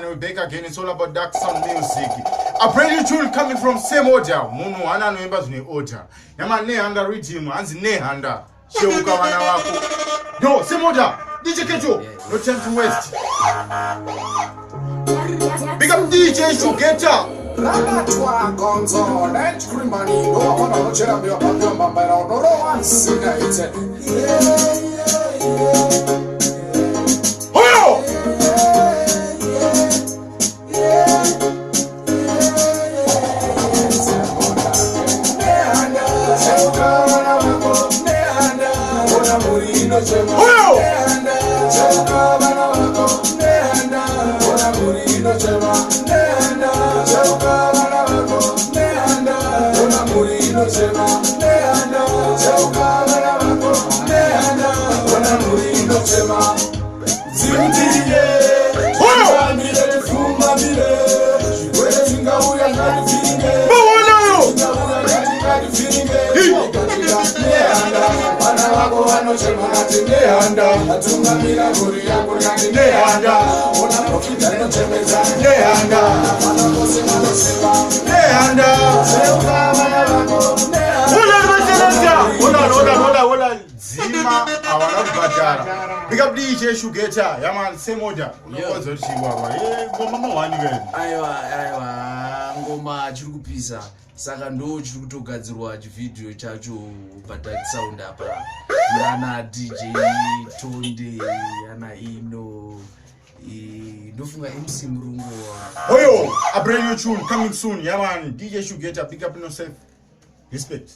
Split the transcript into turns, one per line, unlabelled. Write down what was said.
man, we're back again. It's all about dark sound music. A brand new tune coming from same order. Munu ana members ni order. Yama Nehanda rhythm, anzi Nehanda. Cheuka Vana vako. Yo, same order. DJ Kejo, no time to waste. Big up DJ Shugeta.
Rana tua gonzo, net crimani, no one on the champion, but no one sinite. Nehanda, atunga mira guri ya kurgani Nehanda, ona profita no chemeza Nehanda, ana kose mano seba Nehanda, cheuka Vana vako Nehanda. Ola zima awala kubadala. Big up DJ Shugeta, yaman same order. Unokozo chingwa ngoma mawani wenu.
Aiwa ngoma chiri kupisa. Saka ndo chiri kutogadzirwa chivideo chacho badtune sound apa. Yana DJ Tonde, yana ino ndofunga MC Murungu.
Oyo, a brand new tune coming soon. Yeah man, DJ Shugeta, pick up yourself. Respect.